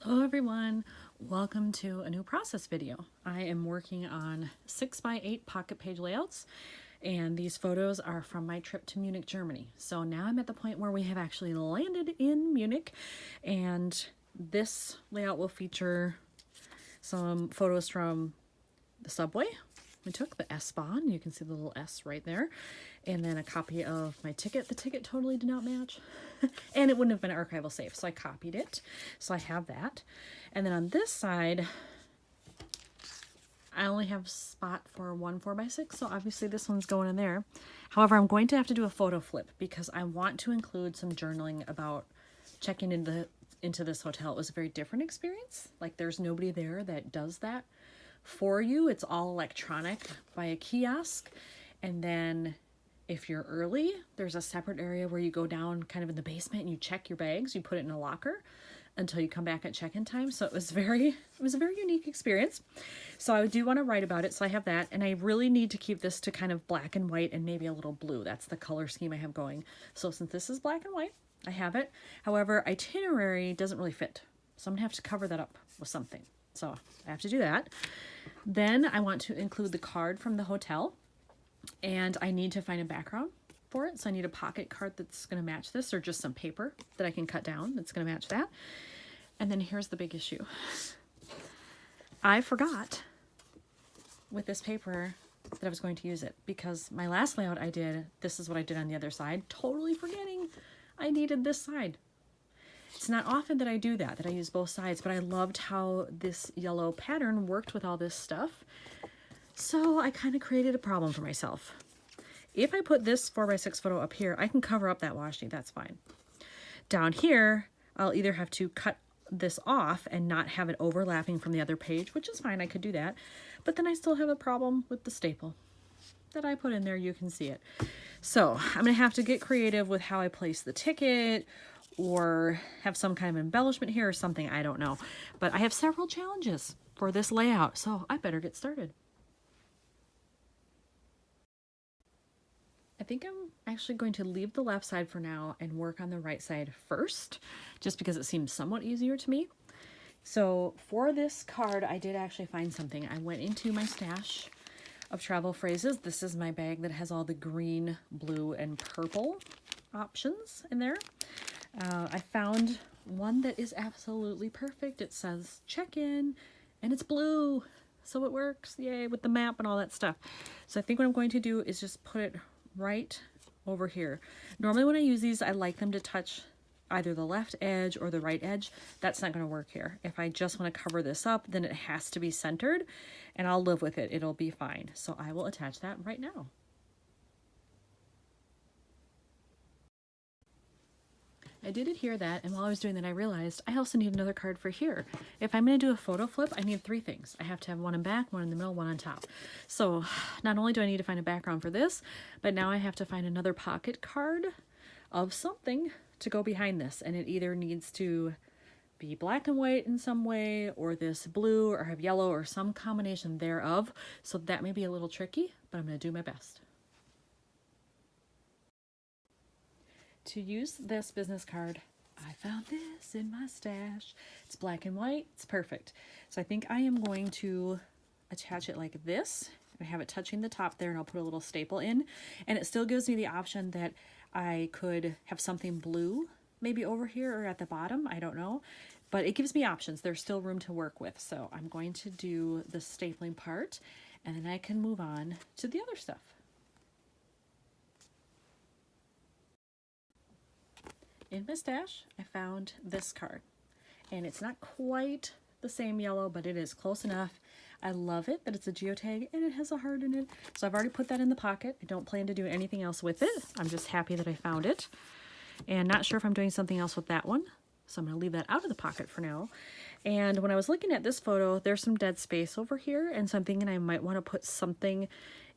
Hello everyone, welcome to a new process video. I am working on 6x8 pocket page layouts, and these photos are from my trip to Munich, Germany. So now I'm at the point where we have actually landed in Munich, and this layout will feature some photos from the subway we took, the S-Bahn. You can see the little S right there. And then a copy of my ticket. The ticket totally did not match. And it wouldn't have been archival safe, so I copied it. So I have that. And then on this side, I only have a spot for one 4x6, so obviously this one's going in there. However, I'm going to have to do a photo flip because I want to include some journaling about checking into this hotel. It was a very different experience. Like, there's nobody there that does that for you. It's all electronic by a kiosk. And then if you're early, there's a separate area where you go down kind of in the basement and you check your bags. You put it in a locker until you come back at check-in time. So it was a very unique experience. So I do want to write about it. So I have that, and I really need to keep this to kind of black and white and maybe a little blue. That's the color scheme I have going. So since this is black and white, I have it. However, itinerary doesn't really fit. So I'm gonna have to cover that up with something. So I have to do that. Then I want to include the card from the hotel, and I need to find a background for it. So I need a pocket card that's going to match this, or just some paper that I can cut down that's going to match that. And then here's the big issue. I forgot with this paper that I was going to use it, because my last layout I did, this is what I did on the other side, totally forgetting I needed this side. It's not often that I do that I use both sides, but I loved how this yellow pattern worked with all this stuff. So I kind of created a problem for myself. If I put this 4x6 photo up here, I can cover up that washi, that's fine. Down here, I'll either have to cut this off and not have it overlapping from the other page, which is fine, I could do that. But then I still have a problem with the staple that I put in there. You can see it. So I'm gonna have to get creative with how I place the ticket, or have some kind of embellishment here or something, I don't know. But I have several challenges for this layout, so I better get started. I think I'm actually going to leave the left side for now and work on the right side first, just because it seems somewhat easier to me. So for this card, I did actually find something. I went into my stash of travel phrases. This is my bag that has all the green, blue, and purple options in there. I found one that is absolutely perfect. It says check-in, and it's blue, so it works. Yay, with the map and all that stuff. So I think what I'm going to do is just put it right over here. Normally when I use these, I like them to touch either the left edge or the right edge. That's not going to work here. If I just want to cover this up, then it has to be centered, and I'll live with it. It'll be fine. So I will attach that right now. I did adhere that, and while I was doing that, I realized I also need another card for here. If I'm going to do a photo flip, I need three things. I have to have one in back, one in the middle, one on top. So not only do I need to find a background for this, but now I have to find another pocket card of something to go behind this. And it either needs to be black and white in some way, or this blue, or have yellow, or some combination thereof. So that may be a little tricky, but I'm going to do my best. To use this business card, I found this in my stash. It's black and white, it's perfect. So I think I am going to attach it like this. I have it touching the top there, and I'll put a little staple in. And it still gives me the option that I could have something blue maybe over here or at the bottom, I don't know. But it gives me options. There's still room to work with. So I'm going to do the stapling part, and then I can move on to the other stuff. In my stash, I found this card, and it's not quite the same yellow, but it is close enough. I love it that it's a geotag and it has a heart in it. So I've already put that in the pocket. I don't plan to do anything else with it. I'm just happy that I found it, and not sure if I'm doing something else with that one. So I'm going to leave that out of the pocket for now. And when I was looking at this photo, there's some dead space over here, and so I'm thinking I might want to put something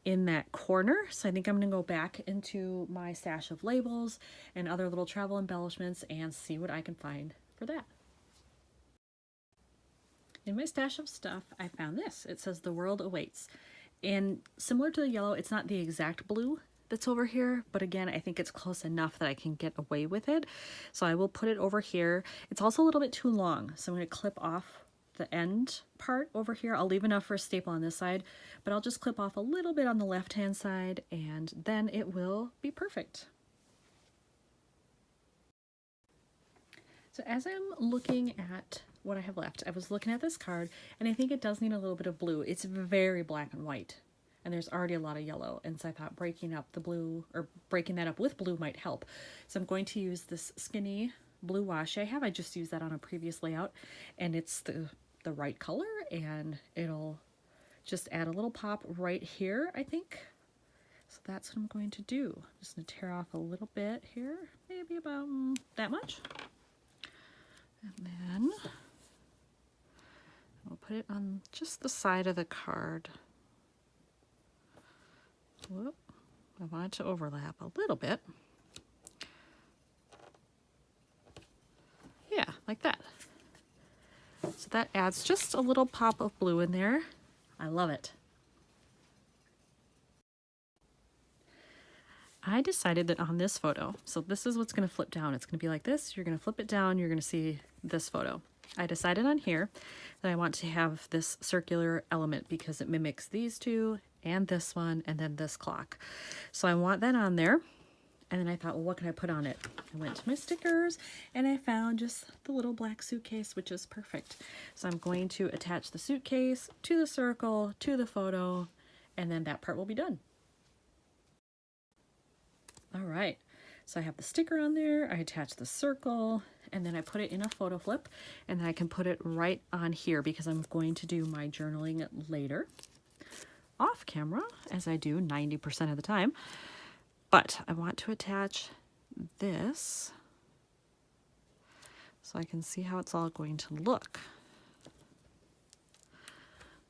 in that corner. So I think I'm going to go back into my stash of labels and other little travel embellishments and see what I can find for that. In my stash of stuff, I found this. It says "The World Awaits." And similar to the yellow, it's not the exact blue that's over here, but again, I think it's close enough that I can get away with it. So I will put it over here. It's also a little bit too long, so I'm going to clip off the end part over here. I'll leave enough for a staple on this side, but I'll just clip off a little bit on the left-hand side, and then it will be perfect. So as I'm looking at what I have left, I was looking at this card, and I think it does need a little bit of blue. It's very black and white, and there's already a lot of yellow, and so I thought breaking up the blue, or breaking that up with blue, might help. So I'm going to use this skinny blue washi I have. I just used that on a previous layout, and it's the right color, and it'll just add a little pop right here, I think. So that's what I'm going to do. I'm just going to tear off a little bit here, maybe about that much. And then I'll put it on just the side of the card. Whoop. I want it to overlap a little bit. Yeah, like that. So that adds just a little pop of blue in there. I love it. I decided that on this photo, so this is what's going to flip down. It's going to be like this. You're going to flip it down. You're going to see this photo. I decided on here that I want to have this circular element because it mimics these two and this one and then this clock. So I want that on there. And then I thought, well, what can I put on it? I went to my stickers and I found just the little black suitcase, which is perfect. So I'm going to attach the suitcase to the circle, to the photo, and then that part will be done. All right, so I have the sticker on there, I attach the circle, and then I put it in a photo flip, and then I can put it right on here because I'm going to do my journaling later off camera, as I do 90% of the time. But I want to attach this so I can see how it's all going to look.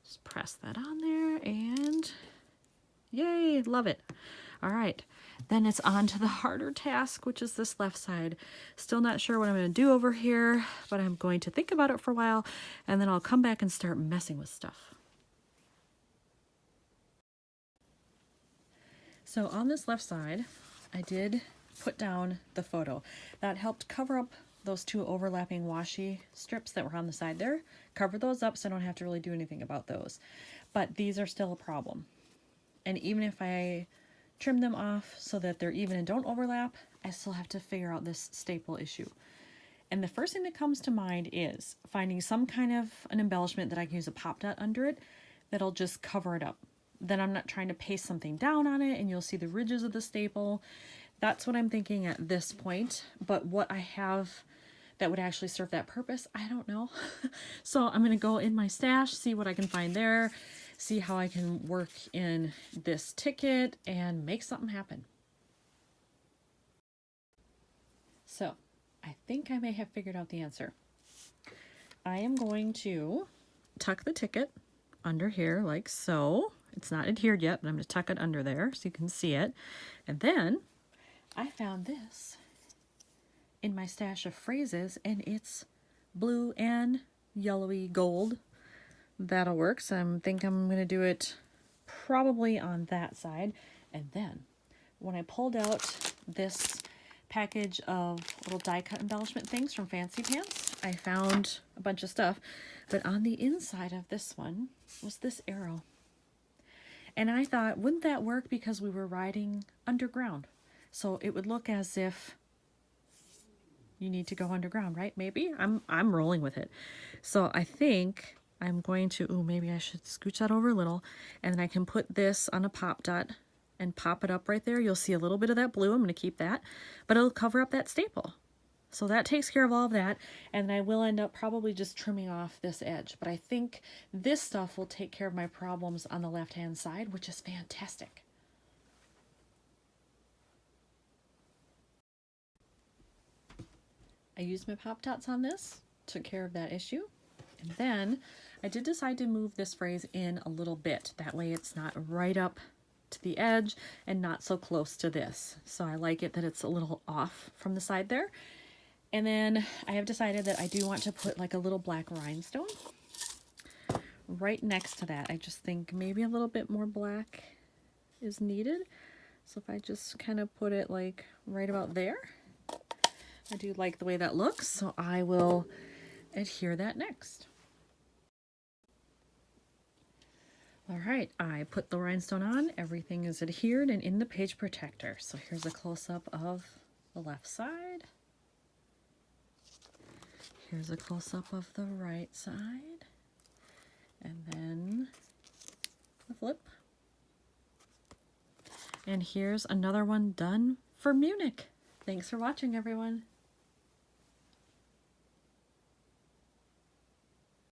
Just press that on there and yay, love it. All right, then it's on to the harder task, which is this left side. Still not sure what I'm going to do over here, but I'm going to think about it for a while, and then I'll come back and start messing with stuff. So on this left side, I did put down the photo. That helped cover up those two overlapping washi strips that were on the side there. Cover those up so I don't have to really do anything about those. But these are still a problem. And even if I trim them off so that they're even and don't overlap, I still have to figure out this staple issue. And the first thing that comes to mind is finding some kind of an embellishment that I can use a pop dot under it that'll just cover it up. Then I'm not trying to paste something down on it and you'll see the ridges of the staple. That's what I'm thinking at this point. But what I have that would actually serve that purpose, I don't know. So I'm going to go in my stash, see what I can find there, see how I can work in this ticket and make something happen. So I think I may have figured out the answer. I am going to tuck the ticket under here like so. It's not adhered yet, but I'm going to tuck it under there so you can see it. And then I found this in my stash of phrases, and it's blue and yellowy gold. That'll work. So I think I'm going to do it probably on that side. And then when I pulled out this package of little die cut embellishment things from Fancy Pants, I found a bunch of stuff. But on the inside of this one was this arrow. And I thought, wouldn't that work because we were riding underground? So it would look as if you need to go underground, right? Maybe I'm rolling with it. So I think I'm going to, oh, maybe I should scooch that over a little, and then I can put this on a pop dot and pop it up right there. You'll see a little bit of that blue. I'm going to keep that, but it'll cover up that staple. So that takes care of all of that, and I will end up probably just trimming off this edge. But I think this stuff will take care of my problems on the left-hand side, which is fantastic. I used my pop dots on this, took care of that issue, and then I did decide to move this phrase in a little bit. That way it's not right up to the edge and not so close to this. So I like it that it's a little off from the side there. And then I have decided that I do want to put like a little black rhinestone right next to that. I just think maybe a little bit more black is needed. So if I just kind of put it like right about there, I do like the way that looks, so I will adhere that next. All right, I put the rhinestone on, everything is adhered and in the page protector. So here's a close-up of the left side. Here's a close-up of the right side. And then the flip. And here's another one done for Munich. Thanks for watching, everyone.